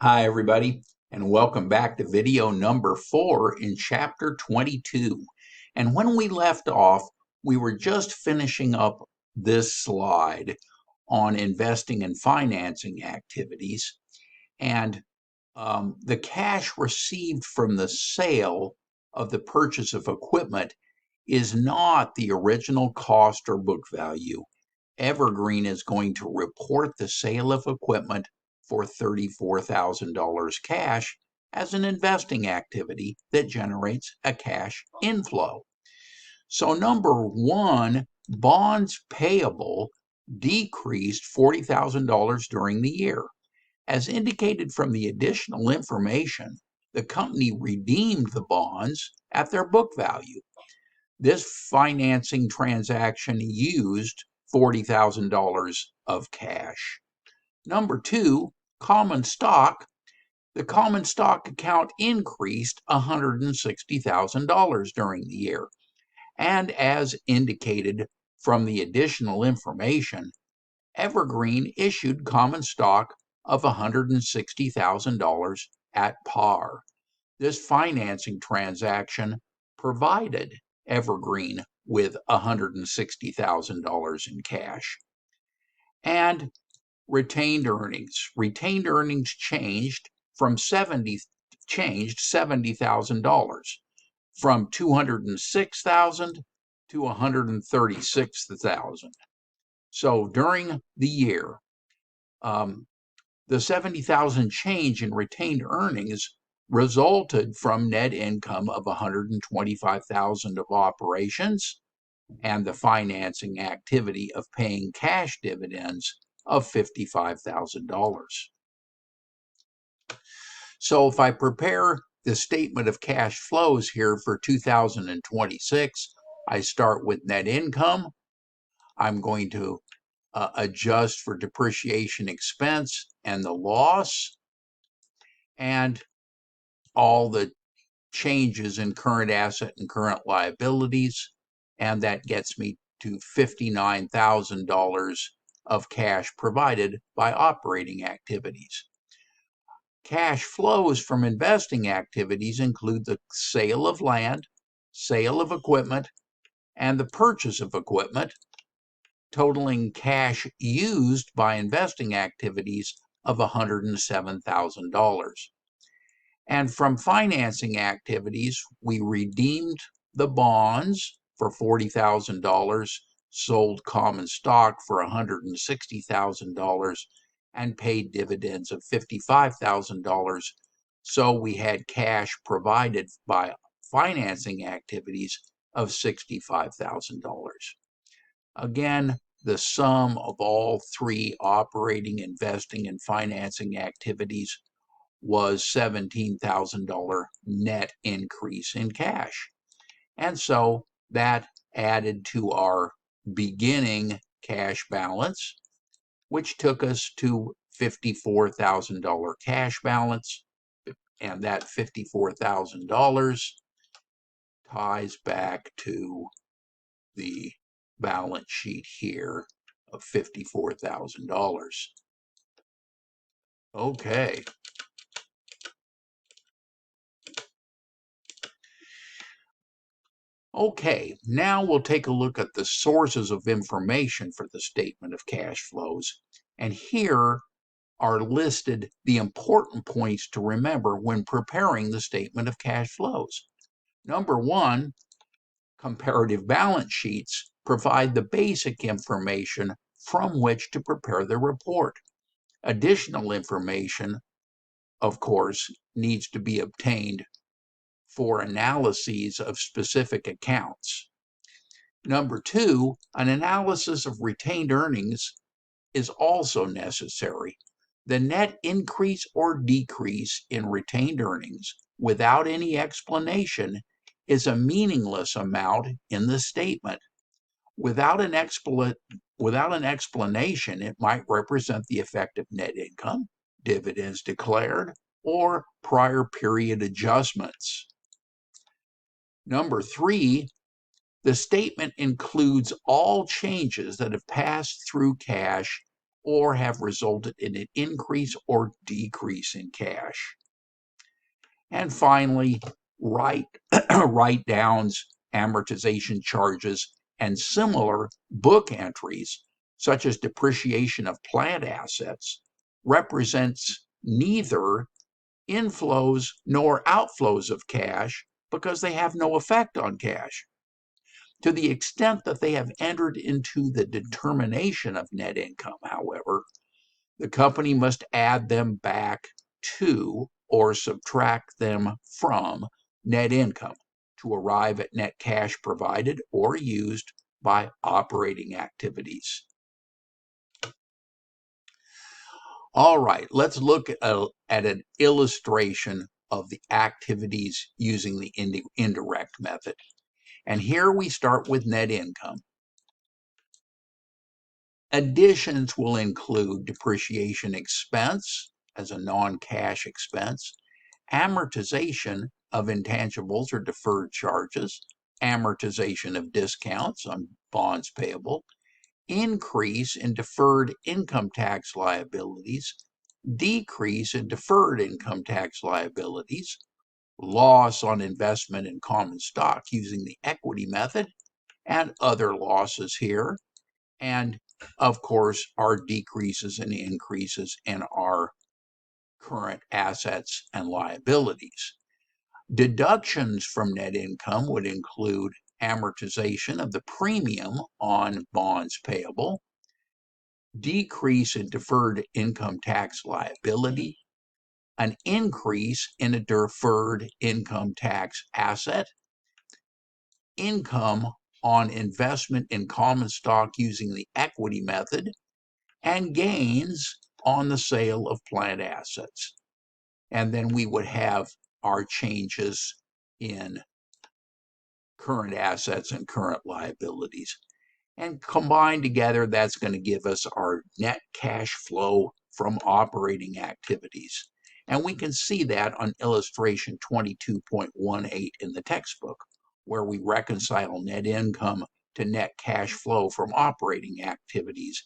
Hi, everybody, and welcome back to video number 4 in chapter 22. And when we left off, we were just finishing up this slide on investing and financing activities. And the cash received from the sale of the purchase of equipment is not the original cost or book value. Evergreen is going to report the sale of equipment for $34,000 cash as an investing activity that generates a cash inflow. So number one, bonds payable decreased $40,000 during the year. As indicated from the additional information, the company redeemed the bonds at their book value. This financing transaction used $40,000 of cash. Number two, common stock. The common stock account increased $160,000 during the year. And as indicated from the additional information, Evergreen issued common stock of $160,000 at par. This financing transaction provided Evergreen with $160,000 in cash. And retained earnings. Retained earnings changed $70,000 from $206,000 to $136,000. So during the year, the $70,000 change in retained earnings resulted from net income of $125,000 of operations and the financing activity of paying cash dividends of $55,000. So if I prepare the statement of cash flows here for 2026, I start with net income. I'm going to adjust for depreciation expense and the loss and all the changes in current asset and current liabilities, and that gets me to $59,000 of cash provided by operating activities. Cash flows from investing activities include the sale of land, sale of equipment, and the purchase of equipment, totaling cash used by investing activities of $107,000. And from financing activities, we redeemed the bonds for $40,000, sold common stock for $160,000, and paid dividends of $55,000. So we had cash provided by financing activities of $65,000. Again, the sum of all three operating, investing, and financing activities was $17,000 net increase in cash. And so that added to our beginning cash balance, which took us to $54,000 cash balance. And that $54,000 ties back to the balance sheet here of $54,000. Okay. Okay, now we'll take a look at the sources of information for the statement of cash flows. And here are listed the important points to remember when preparing the statement of cash flows. Number one, comparative balance sheets provide the basic information from which to prepare the report. Additional information, of course, needs to be obtained for analyses of specific accounts. Number two, an analysis of retained earnings is also necessary. The net increase or decrease in retained earnings without any explanation is a meaningless amount in the statement. Without an explanation, it might represent the effect of net income, dividends declared, or prior period adjustments. Number three, the statement includes all changes that have passed through cash or have resulted in an increase or decrease in cash. And finally, write-downs, amortization charges, and similar book entries, such as depreciation of plant assets, represents neither inflows nor outflows of cash because they have no effect on cash. To the extent that they have entered into the determination of net income, however, the company must add them back to or subtract them from net income to arrive at net cash provided or used by operating activities. All right, let's look at an illustration of the activities using the indirect method. And here we start with net income. Additions will include depreciation expense as a non-cash expense, amortization of intangibles or deferred charges, amortization of discounts on bonds payable, increase in deferred income tax liabilities, decrease in deferred income tax liabilities, loss on investment in common stock using the equity method, and other losses here. And of course, our decreases and increases in our current assets and liabilities. Deductions from net income would include amortization of the premium on bonds payable, decrease in deferred income tax liability, an increase in a deferred income tax asset, income on investment in common stock using the equity method, and gains on the sale of plant assets. And then we would have our changes in current assets and current liabilities. And combined together, that's going to give us our net cash flow from operating activities. And we can see that on illustration 22.18 in the textbook, where we reconcile net income to net cash flow from operating activities,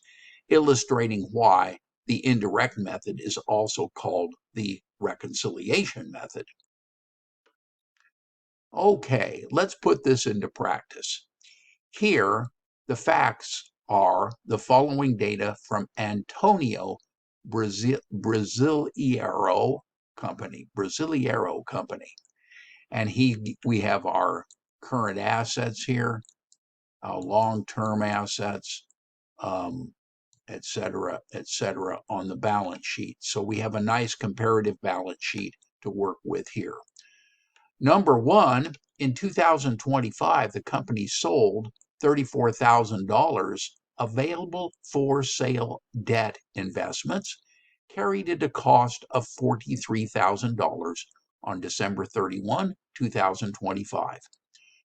illustrating why the indirect method is also called the reconciliation method. Okay, let's put this into practice. Here, the facts are the following data from Antonio Brasileiro Company. And we have our current assets here, long-term assets, et cetera, on the balance sheet. So we have a nice comparative balance sheet to work with here. Number one, in 2025, the company sold $34,000 available for sale debt investments, carried at a cost of $43,000 on December 31, 2025.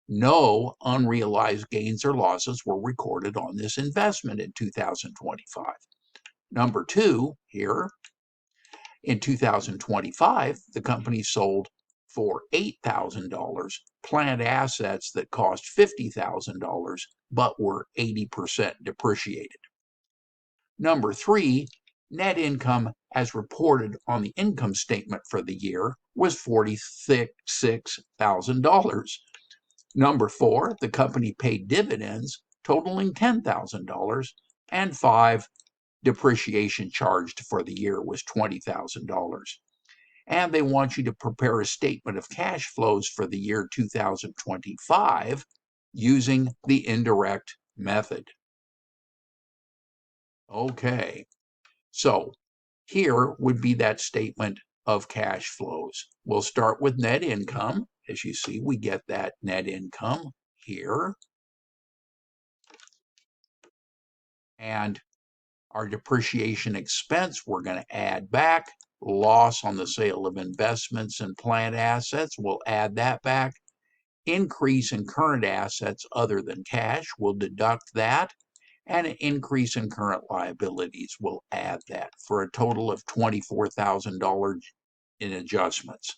No unrealized gains or losses were recorded on this investment in 2025. Number two, here, in 2025, the company sold for $8,000 plant assets that cost $50,000 but were 80% depreciated. Number three, net income as reported on the income statement for the year was $46,000. Number four, the company paid dividends totaling $10,000, and five, depreciation charged for the year was $20,000. And they want you to prepare a statement of cash flows for the year 2025 using the indirect method. Okay, so here would be that statement of cash flows. We'll start with net income. As you see, we get that net income here. And our depreciation expense, we're going to add back. Loss on the sale of investments in plant assets, we'll add that back. Increase in current assets other than cash, we'll deduct that. And an increase in current liabilities, we'll add that for a total of $24,000 in adjustments.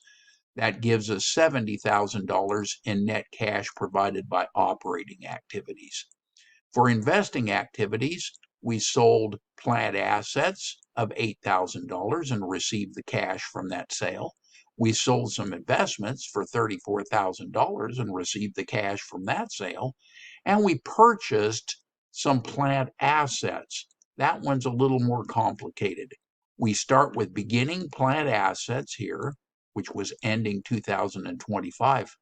That gives us $70,000 in net cash provided by operating activities. For investing activities, we sold plant assets of $8,000 and received the cash from that sale. We sold some investments for $34,000 and received the cash from that sale. And we purchased some plant assets. That one's a little more complicated. We start with beginning plant assets here, which was ending 2025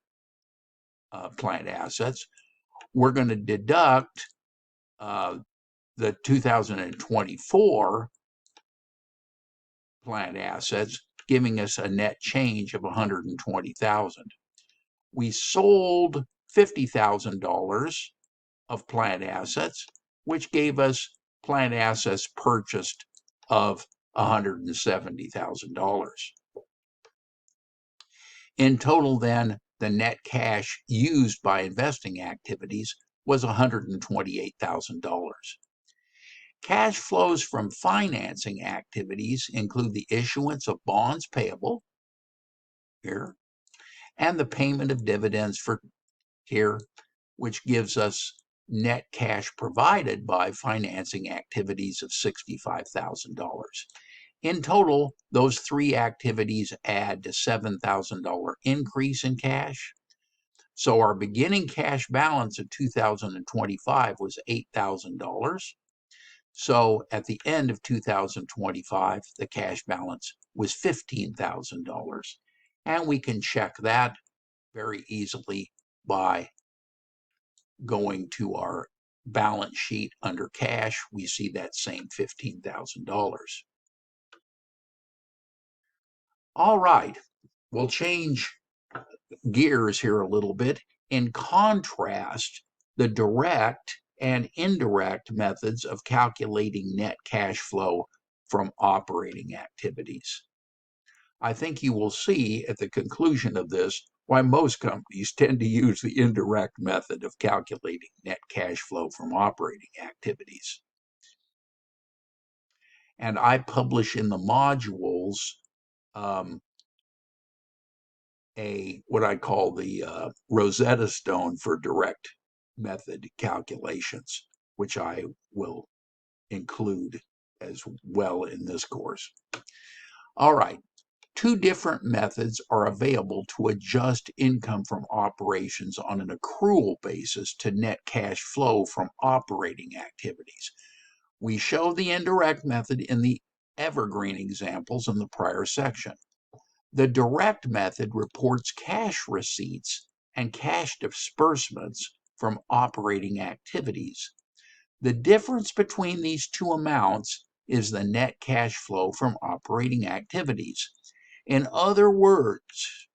plant assets. We're going to deduct the 2024 plant assets, giving us a net change of $120,000. We sold $50,000 of plant assets, which gave us plant assets purchased of $170,000. In total, then, the net cash used by investing activities was $128,000. Cash flows from financing activities include the issuance of bonds payable here and the payment of dividends for here, which gives us net cash provided by financing activities of $65,000. In total, those three activities add to $7,000 increase in cash. So our beginning cash balance of 2025 was $8,000. So at the end of 2025, the cash balance was $15,000. And we can check that very easily by going to our balance sheet under cash. We see that same $15,000. All right, we'll change gears here a little bit. In contrast, the direct and indirect methods of calculating net cash flow from operating activities. I think you will see at the conclusion of this why most companies tend to use the indirect method of calculating net cash flow from operating activities. And I publish in the modules what I call the Rosetta Stone for direct method calculations, which I will include as well in this course. All right, two different methods are available to adjust income from operations on an accrual basis to net cash flow from operating activities. We show the indirect method in the evergreen examples in the prior section. The direct method reports cash receipts and cash disbursements from operating activities. The difference between these two amounts is the net cash flow from operating activities. In other words,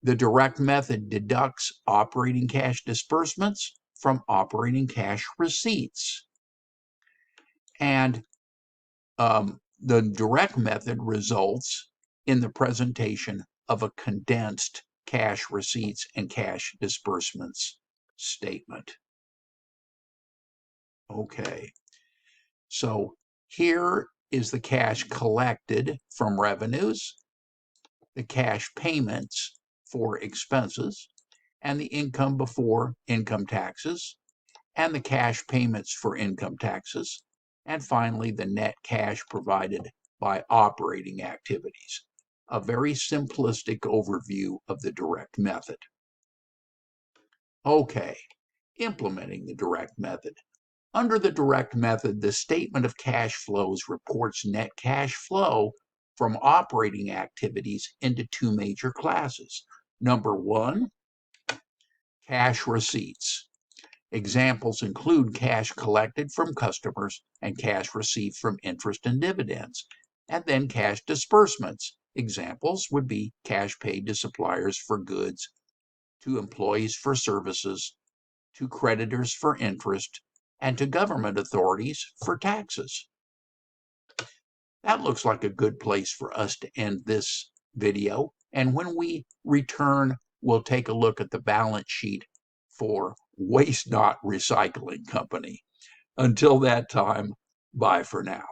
the direct method deducts operating cash disbursements from operating cash receipts. And the direct method results in the presentation of a condensed cash receipts and cash disbursements statement. Okay, so here is the cash collected from revenues, the cash payments for expenses, and the income before income taxes, and the cash payments for income taxes, and finally the net cash provided by operating activities. A very simplistic overview of the direct method. Okay, implementing the direct method. Under the direct method, the statement of cash flows reports net cash flow from operating activities into two major classes. Number one, cash receipts. Examples include cash collected from customers and cash received from interest and dividends, and then cash disbursements. Examples would be cash paid to suppliers for goods, to employees for services, to creditors for interest, and to government authorities for taxes. That looks like a good place for us to end this video. And when we return, we'll take a look at the balance sheet for Waste Not Recycling Company. Until that time, bye for now.